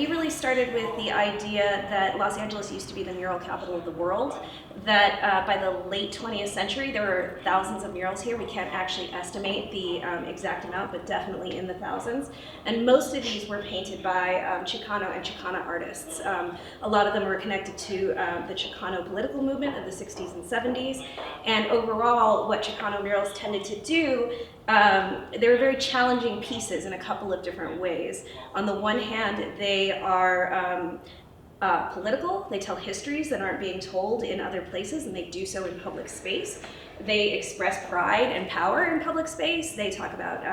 we really started with the idea that Los Angeles used to be the mural capital of the world, that by the late 20th century there were thousands of murals here. We can't actually estimate the exact amount, but definitely in the thousands. And most of these were painted by Chicano and Chicana artists. A lot of them were connected to the Chicano political movement of the 60s and 70s. And overall, what Chicano murals tended to do, they were very challenging pieces in a couple of different ways. On the one hand, they are political. They tell histories that aren't being told in other places, and they do so in public space. They express pride and power in public space. They talk about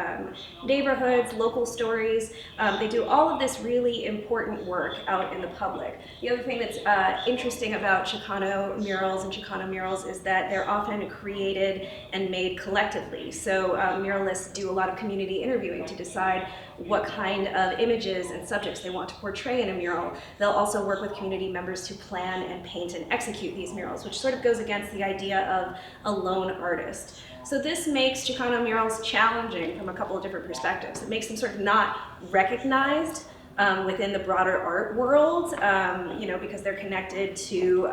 neighborhoods, local stories. They do all of this really important work out in the public. The other thing that's interesting about Chicano murals and Chicana murals is that they're often created and made collectively. So muralists do a lot of community interviewing to decide what kind of images and subjects they want to portray in a mural. They'll also work with community members to plan and paint and execute these murals, which sort of goes against the idea of a lone artist. So this makes Chicano murals challenging from a couple of different perspectives. It makes them sort of not recognized within the broader art world, because they're connected to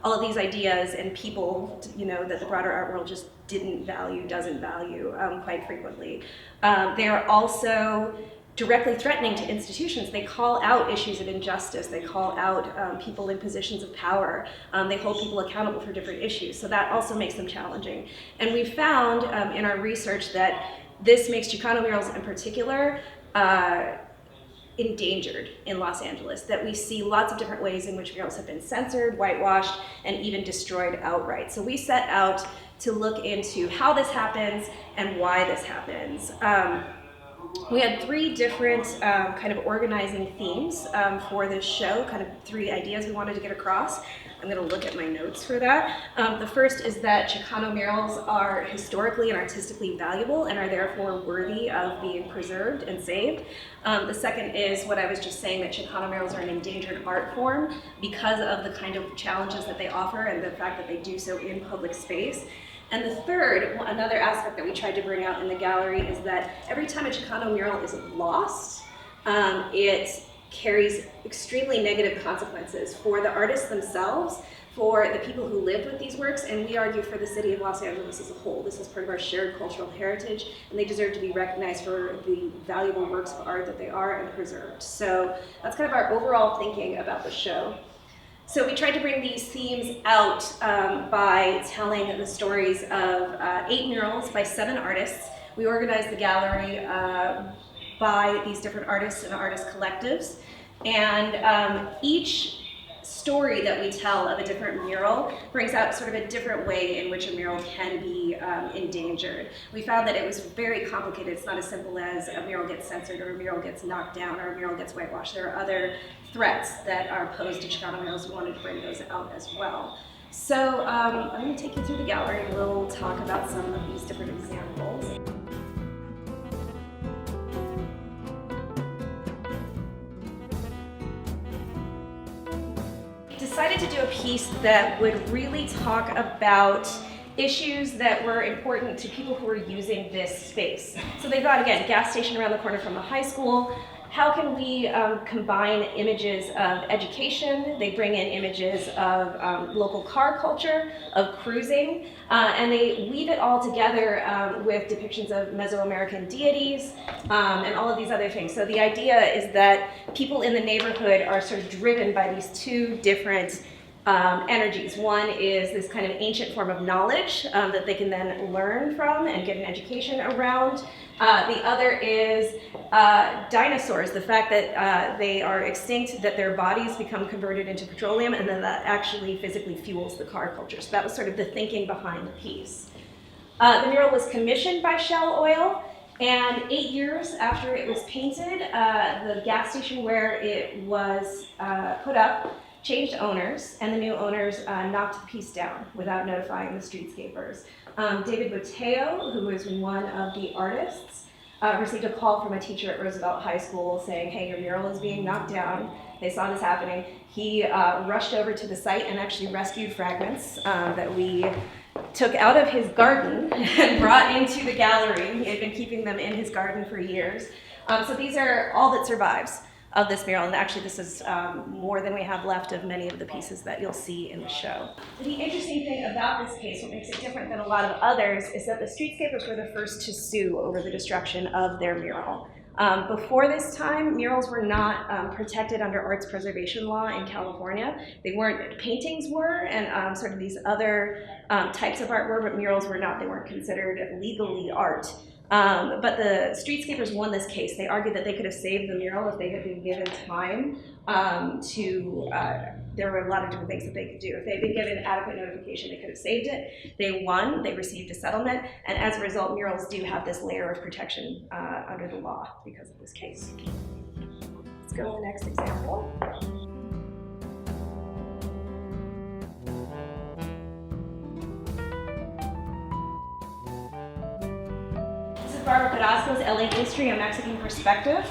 all of these ideas and people, that the broader art world just doesn't value quite frequently. They are also directly threatening to institutions. They call out issues of injustice. They call out people in positions of power. They hold people accountable for different issues. So that also makes them challenging. And we found in our research that this makes Chicano murals in particular endangered in Los Angeles, that we see lots of different ways in which murals have been censored, whitewashed, and even destroyed outright. So we set out to look into how this happens and why this happens. We had three different kind of organizing themes for this show, kind of three ideas we wanted to get across. I'm going to look at my notes for that. The first is that Chicano murals are historically and artistically valuable and are therefore worthy of being preserved and saved. The second is what I was just saying, that Chicano murals are an endangered art form because of the kind of challenges that they offer and the fact that they do so in public space. And the third, another aspect that we tried to bring out in the gallery, is that every time a Chicano mural is lost, it carries extremely negative consequences for the artists themselves, for the people who lived with these works, and we argue for the city of Los Angeles as a whole. This is part of our shared cultural heritage, and they deserve to be recognized for the valuable works of art that they are and preserved. So that's kind of our overall thinking about the show. So we tried to bring these themes out by telling the stories of 8 murals by 7 artists. We organized the gallery by these different artists and artist collectives. And each story that we tell of a different mural brings out sort of a different way in which a mural can be endangered. We found that it was very complicated. It's not as simple as a mural gets censored or a mural gets knocked down or a mural gets whitewashed. There are other threats that are posed to Chicano murals. We wanted to bring those out as well. So I'm going to take you through the gallery and we'll talk about some of these different examples. Decided to do a piece that would really talk about issues that were important to people who were using this space. So they thought, again, gas station around the corner from the high school. How can we combine images of education? They bring in images of local car culture, of cruising, and they weave it all together with depictions of Mesoamerican deities and all of these other things. So the idea is that people in the neighborhood are sort of driven by these two different energies. One is this kind of ancient form of knowledge that they can then learn from and get an education around. The other is dinosaurs, the fact that they are extinct, that their bodies become converted into petroleum, and then that actually physically fuels the car culture. So that was sort of the thinking behind the piece. The mural was commissioned by Shell Oil, and 8 years after it was painted, the gas station where it was put up changed owners, and the new owners knocked the piece down without notifying the streetscapers. David Boteo, who was one of the artists, received a call from a teacher at Roosevelt High School saying, hey, your mural is being knocked down. They saw this happening. He rushed over to the site and actually rescued fragments that we took out of his garden and brought into the gallery. He had been keeping them in his garden for years. So these are all that survives of this mural, and actually this is more than we have left of many of the pieces that you'll see in the show. The interesting thing about this case, what makes it different than a lot of others, is that the streetscapers were the first to sue over the destruction of their mural. Before this time, murals were not protected under arts preservation law in California. They weren't, paintings were, and sort of these other types of art were, but murals were not. They weren't considered legally art. But the streetscapers won this case. They argued that they could have saved the mural if they had been given time there were a lot of different things that they could do. If they had been given adequate notification, they could have saved it. They won, they received a settlement, and as a result, murals do have this layer of protection under the law because of this case. Let's go to the next example. Barbara Carrasco's LA History, A Mexican Perspective.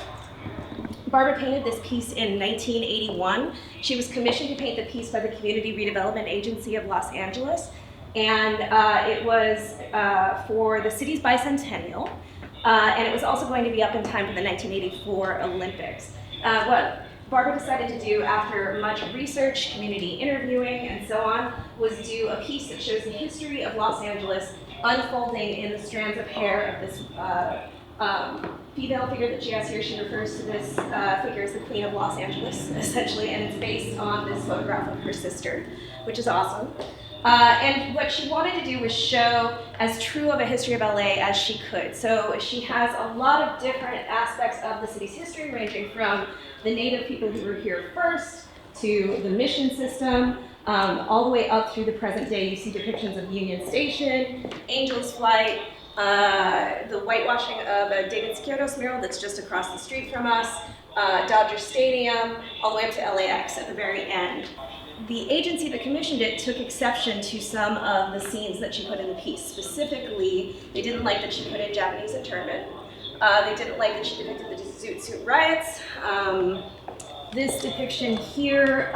Barbara painted this piece in 1981. She was commissioned to paint the piece by the Community Redevelopment Agency of Los Angeles, and it was for the city's bicentennial, and it was also going to be up in time for the 1984 Olympics. What Barbara decided to do after much research, community interviewing, and so on, was do a piece that shows the history of Los Angeles unfolding in the strands of hair of this female figure that she has here. She refers to this figure as the Queen of Los Angeles, essentially, and it's based on this photograph of her sister, which is awesome. And what she wanted to do was show as true of a history of LA as she could. So she has a lot of different aspects of the city's history, ranging from the native people who were here first, to the mission system, all the way up through the present day. You see depictions of Union Station, Angel's Flight, the whitewashing of a David Siqueiros mural that's just across the street from us, Dodger Stadium, all the way up to LAX at the very end. The agency that commissioned it took exception to some of the scenes that she put in the piece. Specifically, they didn't like that she put in Japanese internment. They didn't like that she depicted the Zoot Suit riots. This depiction here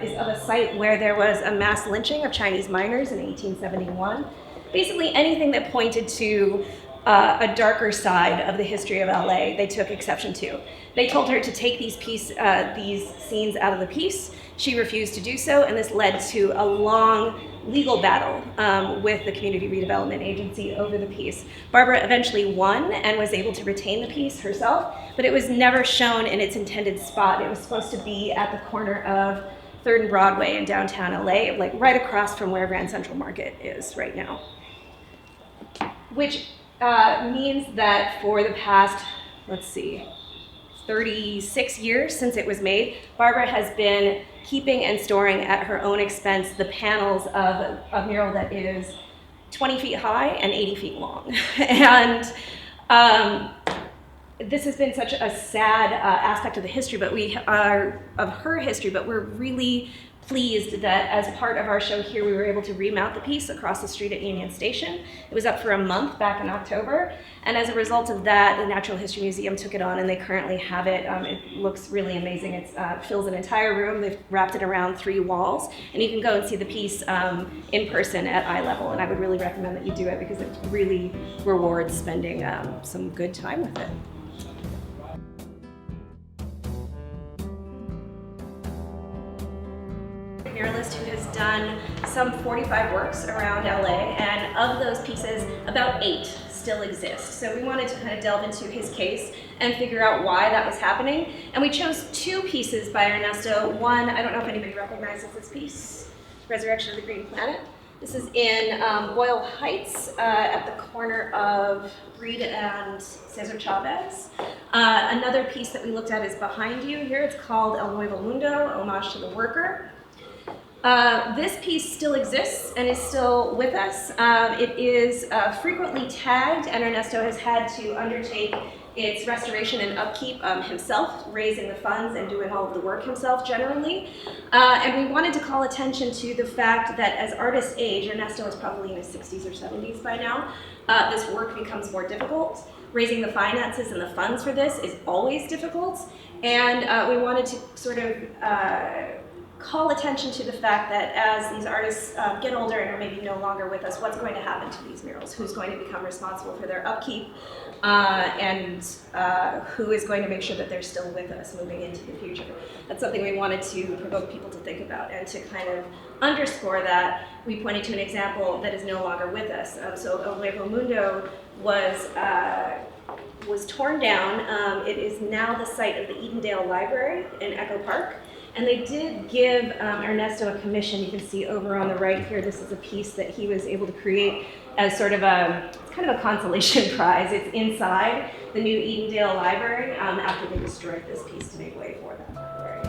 is of a site where there was a mass lynching of Chinese miners in 1871. Basically anything that pointed to a darker side of the history of LA, they took exception to. They told her to take these scenes out of the piece. She refused to do so, and this led to a long legal battle with the Community Redevelopment Agency over the piece. Barbara eventually won and was able to retain the piece herself, but it was never shown in its intended spot. It was supposed to be at the corner of 3rd and Broadway in downtown LA, like right across from where Grand Central Market is right now. Which means that for the past, 36 years since it was made, Barbara has been keeping and storing at her own expense the panels of a mural that is 20 feet high and 80 feet long. And this has been such a sad aspect of the history, of her history, but we're really pleased that as part of our show here, we were able to remount the piece across the street at Union Station. It was up for a month back in October, and as a result of that, the Natural History Museum took it on, and they currently have it. It looks really amazing. It fills an entire room. They've wrapped it around 3 walls, and you can go and see the piece in person at eye level, and I would really recommend that you do it because it really rewards spending some good time with it. Muralist who has done some 45 works around LA, and of those pieces, about 8 still exist. So we wanted to kind of delve into his case and figure out why that was happening. And we chose 2 pieces by Ernesto. One, I don't know if anybody recognizes this piece, Resurrection of the Green Planet. This is in Boyle Heights at the corner of Breed and Cesar Chavez. Another piece that we looked at is behind you here. It's called El Nuevo Mundo, Homage to the Worker. This piece still exists and is still with us. It is frequently tagged, and Ernesto has had to undertake its restoration and upkeep himself, raising the funds and doing all of the work himself generally. And we wanted to call attention to the fact that as artists age, Ernesto is probably in his 60s or 70s by now, this work becomes more difficult. Raising the finances and the funds for this is always difficult, and we wanted to sort of call attention to the fact that as these artists get older and are maybe no longer with us, what's going to happen to these murals? Who's going to become responsible for their upkeep? And who is going to make sure that they're still with us moving into the future? That's something we wanted to provoke people to think about, and to kind of underscore that, we pointed to an example that is no longer with us. So Nuevo Mundo was torn down. It is now the site of the Edendale Library in Echo Park. And they did give Ernesto a commission. You can see over on the right here, this is a piece that he was able to create as sort of it's kind of a consolation prize. It's inside the new Edendale Library after they destroyed this piece to make way for that library.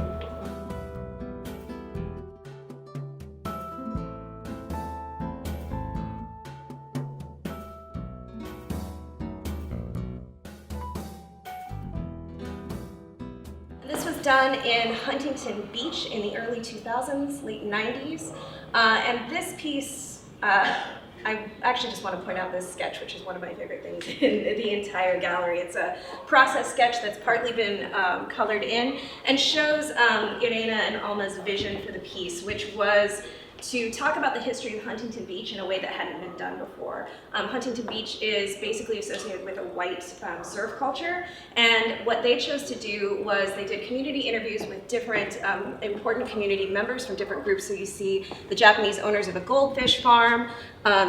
This was done in Huntington Beach in the early 2000s, late 90s. And this piece, I actually just want to point out this sketch, which is one of my favorite things in the entire gallery. It's a process sketch that's partly been colored in and shows Irena and Alma's vision for the piece, which was to talk about the history of Huntington Beach in a way that hadn't been done before. Huntington Beach is basically associated with a white surf culture, and what they chose to do was they did community interviews with different important community members from different groups. So you see the Japanese owners of a goldfish farm,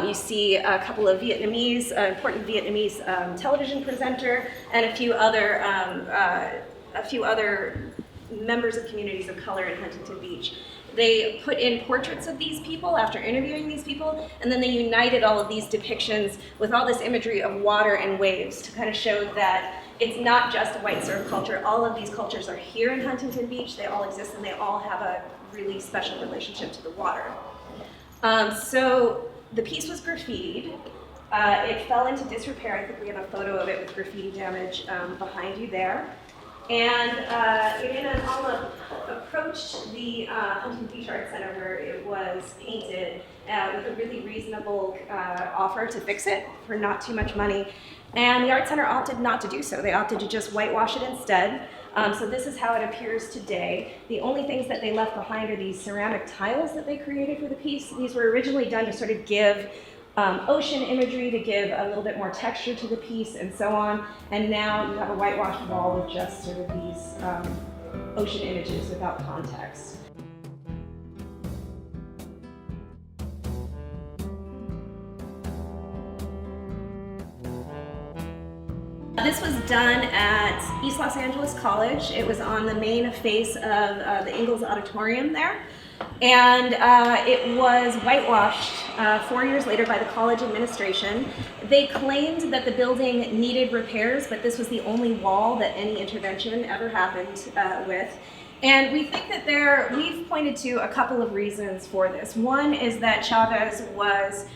you see a couple of Vietnamese, important Vietnamese television presenter, and a few other members of communities of color in Huntington Beach. They put in portraits of these people after interviewing these people, and then they united all of these depictions with all this imagery of water and waves to kind of show that it's not just a white surf culture. All of these cultures are here in Huntington Beach. They all exist, and they all have a really special relationship to the water. So the piece was graffitied. It fell into disrepair. I think we have a photo of it with graffiti damage behind you there. And Irena and Alma approached the Huntington Beach Art Center, where it was painted, with a really reasonable offer to fix it for not too much money. And the Art Center opted not to do so. They opted to just whitewash it instead. So this is how it appears today. The only things that they left behind are these ceramic tiles that they created for the piece. These were originally done to sort of give ocean imagery, to give a little bit more texture to the piece, and so on. And now you have a whitewashed wall with just sort of these ocean images without context. This was done at East Los Angeles College. It was on the main face of the Ingalls Auditorium there. And it was whitewashed 4 years later by the college administration. They claimed that the building needed repairs, but this was the only wall that any intervention ever happened with. And we think that we've pointed to a couple of reasons for this. One is that Chavez was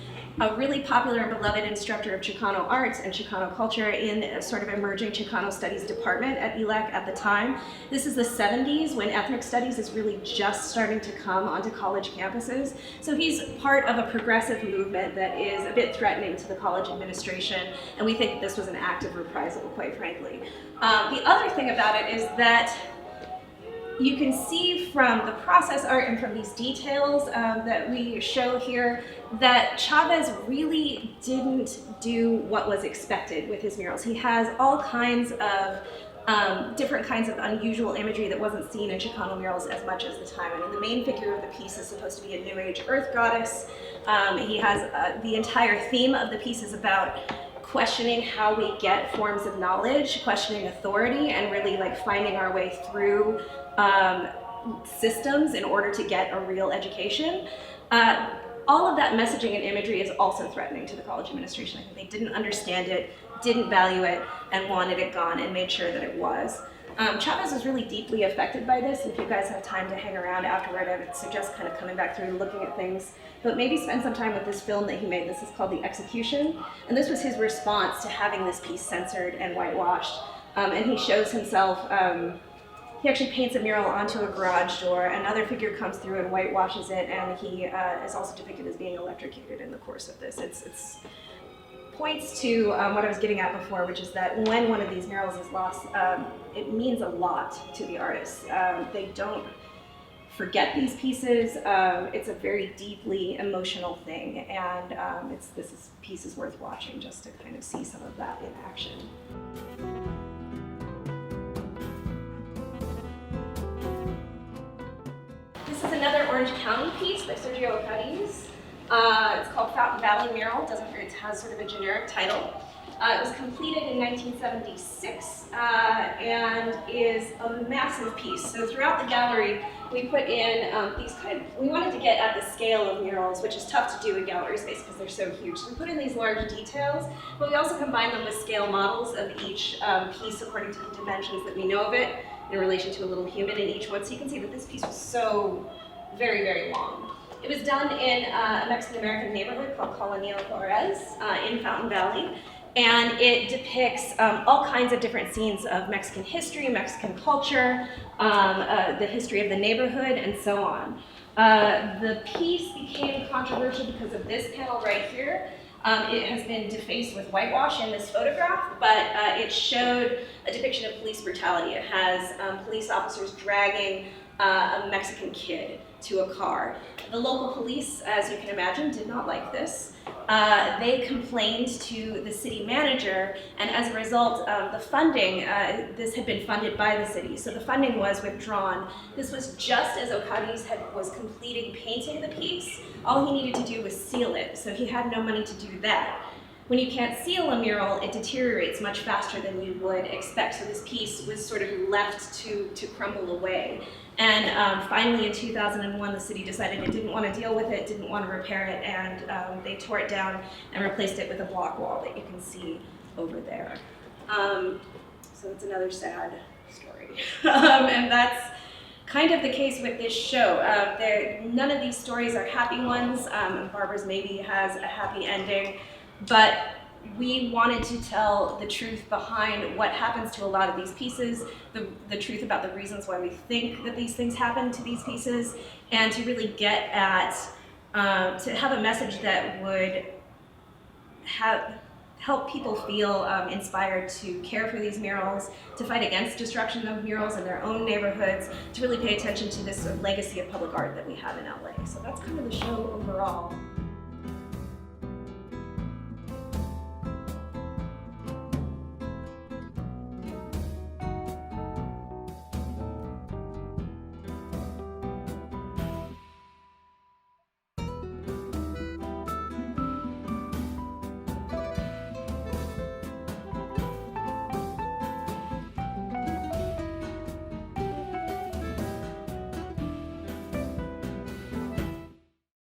a really popular and beloved instructor of Chicano arts and Chicano culture in a sort of emerging Chicano studies department at ELAC at the time. This is the 70s, when ethnic studies is really just starting to come onto college campuses. So he's part of a progressive movement that is a bit threatening to the college administration, and we think this was an act of reprisal, quite frankly. The other thing about it is that you can see from the process art and from these details that we show here that Chavez really didn't do what was expected with his murals. He has all kinds of different kinds of unusual imagery that wasn't seen in Chicano murals as much as the time. I mean, the main figure of the piece is supposed to be a New Age earth goddess. He has the entire theme of the piece is about questioning how we get forms of knowledge, questioning authority, and really like finding our way through systems in order to get a real education. All of that messaging and imagery is also threatening to the college administration. I think they didn't understand it, didn't value it, and wanted it gone, and made sure that it was. Chavez was really deeply affected by this, and if you guys have time to hang around afterward, I would suggest kind of coming back through and looking at things, but maybe spend some time with this film that he made. This is called The Execution, and this was his response to having this piece censored and whitewashed. And he shows himself, he actually paints a mural onto a garage door. Another figure comes through and whitewashes it, and he is also depicted as being electrocuted in the course of this. It's points to what I was getting at before, which is that when one of these murals is lost, it means a lot to the artists. They don't forget these pieces. It's a very deeply emotional thing, and this piece is worth watching just to kind of see some of that in action. This is another Orange County piece by Sergio Cadiz. It's called Vallye Mural. It has sort of a generic title. It was completed in 1976 and is a massive piece. So throughout the gallery, we put in we wanted to get at the scale of murals, which is tough to do in gallery space because they're so huge. So we put in these large details, but we also combine them with scale models of each piece according to the dimensions that we know of it in relation to a little human in each one. So you can see that this piece was so very, very long. It was done in a Mexican-American neighborhood called Colonial Juarez in Fountain Valley. And it depicts all kinds of different scenes of Mexican history, Mexican culture, the history of the neighborhood, and so on. The piece became controversial because of this panel right here. It has been defaced with whitewash in this photograph, but it showed a depiction of police brutality. It has police officers dragging a Mexican kid to a car. The local police, as you can imagine, did not like this. They complained to the city manager, and as a result, the funding, this had been funded by the city, so the funding was withdrawn. This was just as Ocadiz was completing painting the piece. All he needed to do was seal it, so he had no money to do that. When you can't seal a mural, it deteriorates much faster than you would expect, so this piece was sort of left to crumble away. And finally in 2001, the city decided it didn't want to deal with it, didn't want to repair it, and they tore it down and replaced it with a block wall that you can see over there. So it's another sad story. And that's kind of the case with this show. None of these stories are happy ones. Barbara's maybe has a happy ending, but we wanted to tell the truth behind what happens to a lot of these pieces, the truth about the reasons why we think that these things happen to these pieces, and to really get at, to have a message that would help people feel inspired to care for these murals, to fight against destruction of murals in their own neighborhoods, to really pay attention to this sort of legacy of public art that we have in LA. So that's kind of the show overall.